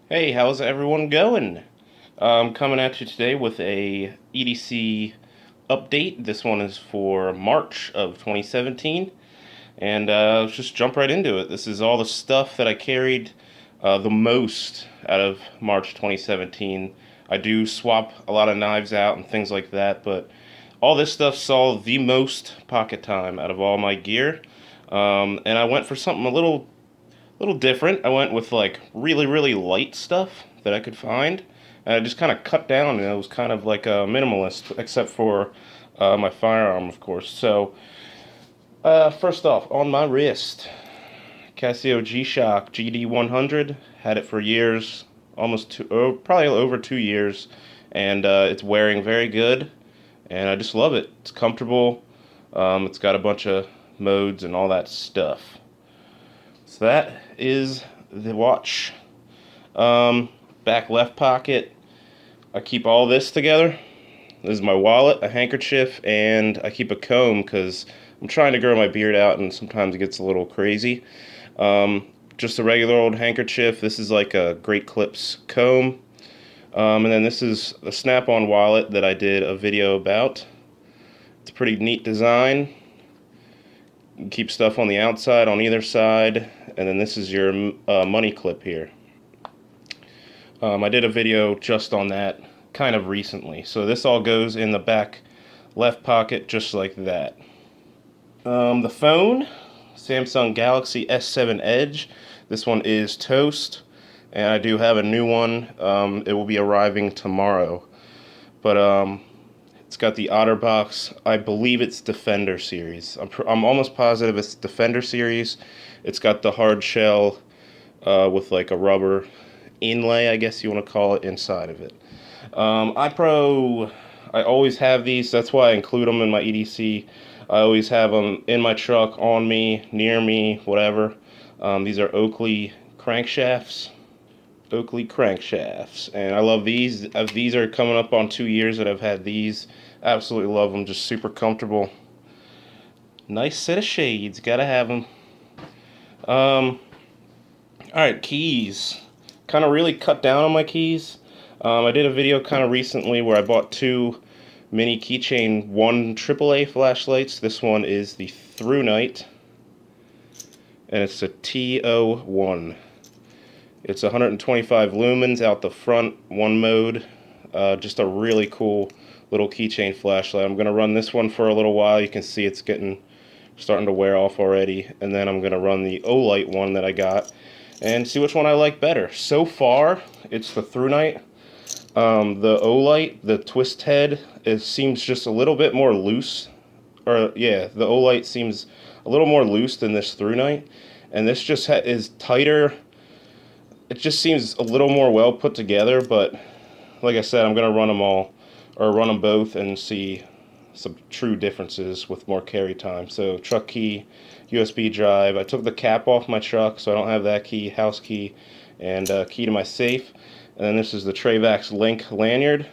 Hey, how's everyone going? I'm coming at you today with a EDC update. This one is for March of 2017, and let's just jump right into it. This is all the stuff that I carried the most out of March 2017. I do swap a lot of knives out and things like that, but all this stuff saw the most pocket time out of all my gear. And I went for something a little different. I went with like really light stuff that I could find, and I just kind of cut down, and it was kind of like a minimalist, except for my firearm, of course. So first off, on my wrist, Casio GShock GD100. Had it for years, probably over 2 years, and it's wearing very good, and I just love it. It's comfortable. It's got a bunch of modes and all that stuff. So that is the watch. Um, Back left pocket, I keep all this together. This is my wallet, a handkerchief, and I keep a comb because I'm trying to grow my beard out and sometimes it gets a little crazy. Just a regular old handkerchief. This is like a Great Clips comb. And then this is a snap-on wallet that I did a video about. It's a pretty neat design. You can keep stuff on the outside, on either side. And then this is your money clip here. I did a video just on that kind of recently. So this all goes in the back left pocket just like that. The phone, Samsung Galaxy S7 Edge. This one is toast, and I do have a new one. It will be arriving tomorrow. But it's got the OtterBox. I believe it's Defender series. I'm almost positive it's Defender series. It's got the hard shell with like a rubber inlay, I guess you want to call it, inside of it. I always have these. That's why I include them in my EDC. I always have them in my truck, on me, near me, whatever. These are Oakley crankshafts. And I love these. These are coming up on 2 years that I've had these. Absolutely love them. Just super comfortable. Nice set of shades. Gotta have them. All right, keys. Kind of really cut down on my keys. I did a video kind of recently where I bought two mini keychain 1 AAA flashlights. This one is the Through Night, and it's a TO1. It's 125 lumens out the front, one mode. Just a really cool little keychain flashlight. I'm going to run this one for a little while. You can see it's starting to wear off already. And then I'm going to run the Olight one that I got and see which one I like better. So far, it's the Through Night. The Olight, the twist head, it seems just a little bit more loose. The Olight seems a little more loose than this Through Night. And this just is tighter. It just seems a little more well put together, but like I said, I'm going to run them both and see some true differences with more carry time. So truck key, USB drive. I took the cap off my truck, so I don't have that key, house key, and key to my safe. And then this is the Travax Link lanyard.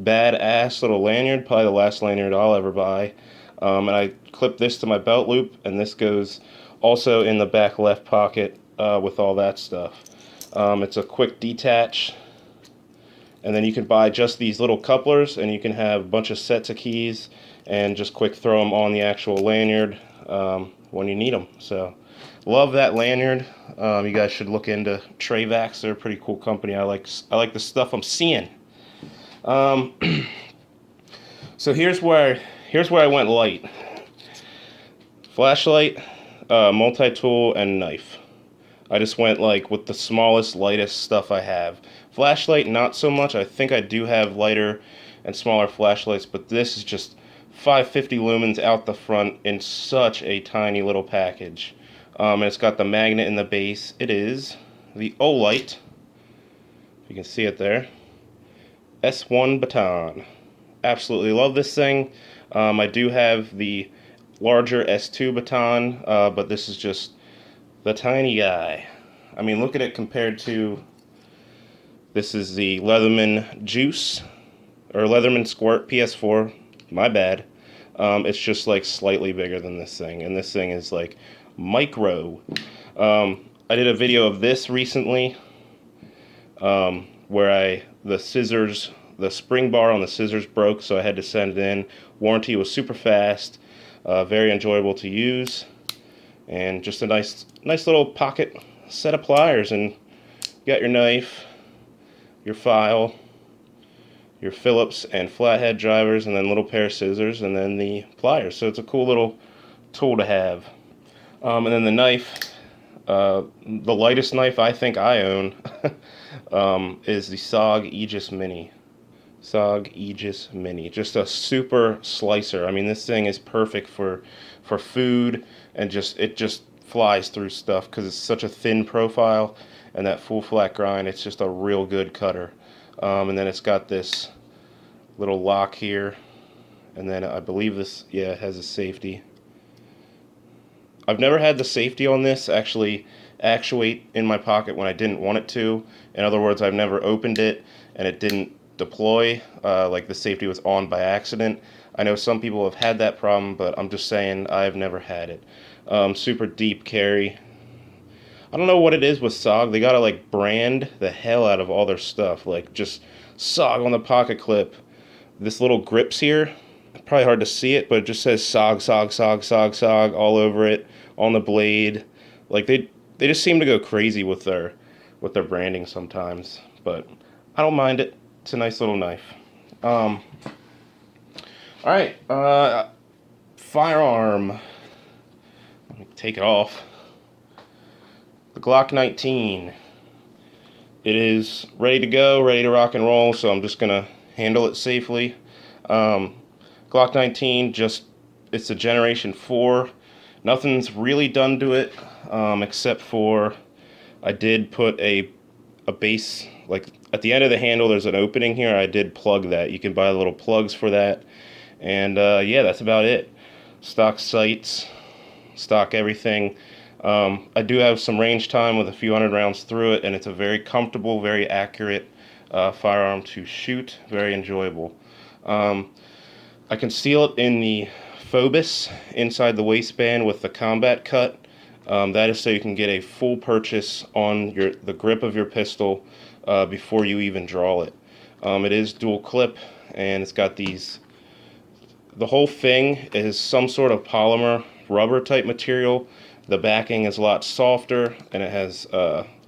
Badass little lanyard, probably the last lanyard I'll ever buy. And I clip this to my belt loop, and this goes also in the back left pocket with all that stuff. It's a quick detach, and then you can buy just these little couplers, and you can have a bunch of sets of keys and just quick throw them on the actual lanyard when you need them. So love that lanyard. You guys should look into Travax. They're a pretty cool company. I like the stuff I'm seeing. So here's where I went light. Flashlight, multi-tool, and knife. I just went like with the smallest, lightest stuff I have. Flashlight, not so much. I think I do have lighter and smaller flashlights, but this is just 550 lumens out the front in such a tiny little package. And it's got the magnet in the base. It is the Olight, if you can see it there, S1 baton. Absolutely love this thing. I do have the larger S2 baton, but this is just the tiny guy. I mean, look at it compared to, this is the Leatherman Juice, or Leatherman Squirt PS4, my bad. It's just like slightly bigger than this thing, and this thing is like micro. I did a video of this recently, where the scissors, the spring bar on the scissors broke, so I had to send it in. Warranty was super fast, very enjoyable to use, and just a nice little pocket set of pliers, and you got your knife, your file, your Phillips and flathead drivers, and then a little pair of scissors, and then the pliers. So it's a cool little tool to have. And then the knife, the lightest knife I think I own, is the SOG Aegis Mini. SOG Aegis Mini. Just a super slicer. I mean, this thing is perfect for food, and it just flies through stuff because it's such a thin profile, and that full flat grind, it's just a real good cutter. And then it's got this little lock here, and then I believe this, yeah, it has a safety. I've never had the safety on this actually actuate in my pocket when I didn't want it to. In other words, I've never opened it and it didn't deploy, like the safety was on by accident. I know some people have had that problem, but I'm just saying I've never had it. Super deep carry. I don't know what it is with SOG. They gotta like brand the hell out of all their stuff. Like just SOG on the pocket clip. This little grips here, probably hard to see it, but it just says SOG, SOG, SOG, SOG, SOG all over it, on the blade. Like they just seem to go crazy with their branding sometimes, but I don't mind it. It's a nice little knife. All right, firearm. Let me take it off. The Glock 19. It is ready to go, ready to rock and roll, so I'm just gonna handle it safely. Glock 19, it's a Generation 4. Nothing's really done to it, except for I did put a base, like at the end of the handle there's an opening here. I did plug that. You can buy little plugs for that. And yeah, that's about it. Stock sights, stock everything. I do have some range time with a few hundred rounds through it, and it's a very comfortable, very accurate firearm to shoot. Very enjoyable. I conceal it in the Phobos inside the waistband with the combat cut. That is so you can get a full purchase on the grip of your pistol before you even draw it. It is dual clip, and it's got these. The whole thing is some sort of polymer rubber type material. The backing is a lot softer, and it has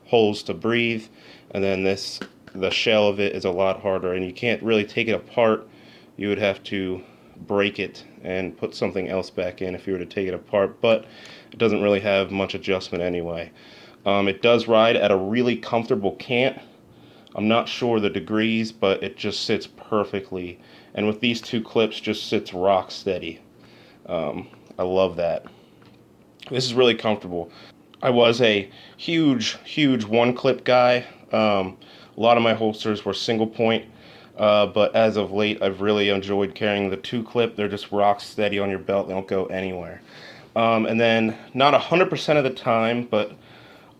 holes to breathe. And then the shell of it is a lot harder, and you can't really take it apart. You would have to break it and put something else back in if you were to take it apart, but it doesn't really have much adjustment anyway. It does ride at a really comfortable cant. I'm not sure the degrees, but it just sits perfectly, and with these two clips just sits rock steady. I love that. This is really comfortable. I was a huge one clip guy. A lot of my holsters were single point, but as of late I've really enjoyed carrying the two clip. They're just rock steady on your belt. They don't go anywhere. And then not 100% of the time, but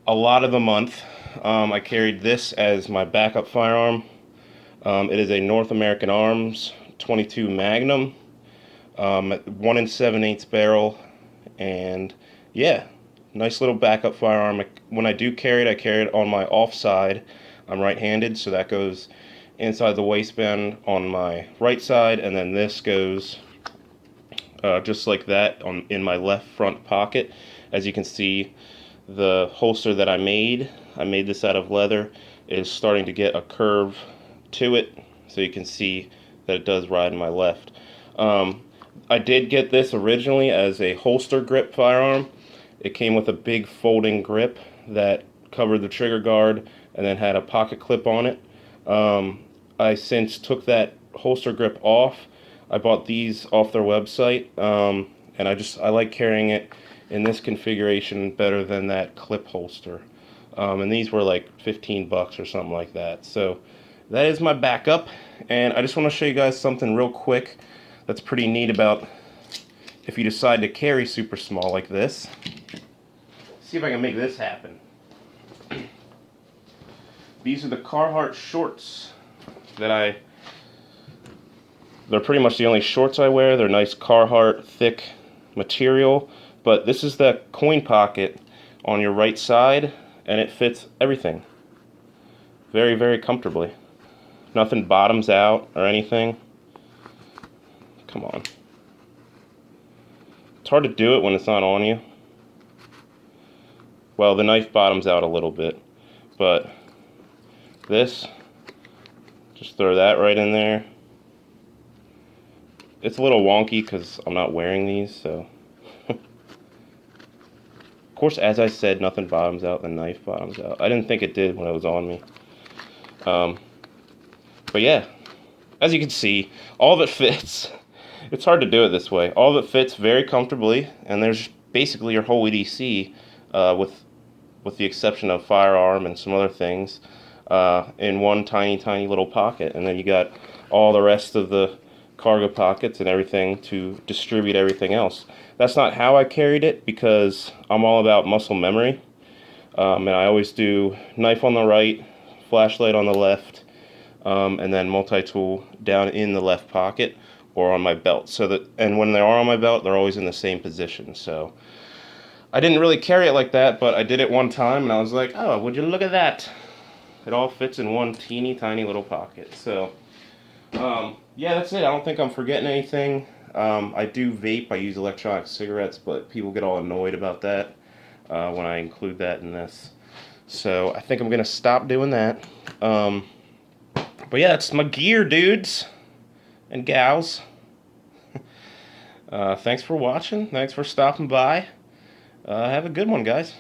a lot of the month, I carried this as my backup firearm. It is a North American Arms 22 Magnum, 1 7/8 barrel, and yeah, nice little backup firearm. When I do carry it, I carry it on my off side. I'm right-handed, so that goes inside the waistband on my right side, and then this goes just like that in my left front pocket. As you can see, the holster that I made this out of leather, is starting to get a curve to it, so you can see that it does ride in my left. I did get this originally as a holster grip firearm. It came with a big folding grip that covered the trigger guard and then had a pocket clip on it. I since took that holster grip off. I bought these off their website, and I like carrying it in this configuration better than that clip holster. And these were like 15 bucks or something like that. So that is my backup, and I just want to show you guys something real quick that's pretty neat about if you decide to carry super small like this. See if I can make this happen. These are the Carhartt shorts they're pretty much the only shorts I wear. They're nice Carhartt thick material, but this is the coin pocket on your right side, and it fits everything. very, very comfortably. Nothing bottoms out or anything. Come on. It's hard to do it when it's not on you. Well, the knife bottoms out a little bit, but this, just throw that right in there. It's a little wonky because I'm not wearing these, so. Of course, as I said, nothing bottoms out, the knife bottoms out. I didn't think it did when it was on me. But yeah, as you can see, all of it fits. It's hard to do it this way. All of it fits very comfortably, and there's basically your whole EDC, with the exception of firearm and some other things, in one tiny little pocket. And then you got all the rest of the cargo pockets and everything to distribute everything else. That's not how I carried it because I'm all about muscle memory. And I always do knife on the right, flashlight on the left, and then multi-tool down in the left pocket or on my belt. So that, and when they are on my belt, they're always in the same position. So I didn't really carry it like that, but I did it one time, and I was like, oh, would you look at that? It all fits in one teeny tiny little pocket. So yeah, that's it. I don't think I'm forgetting anything. I do vape. I use electronic cigarettes, but people get all annoyed about that when I include that in this. So I think I'm going to stop doing that. But yeah, it's my gear, dudes and gals. Thanks for watching. Thanks for stopping by. Have a good one, guys.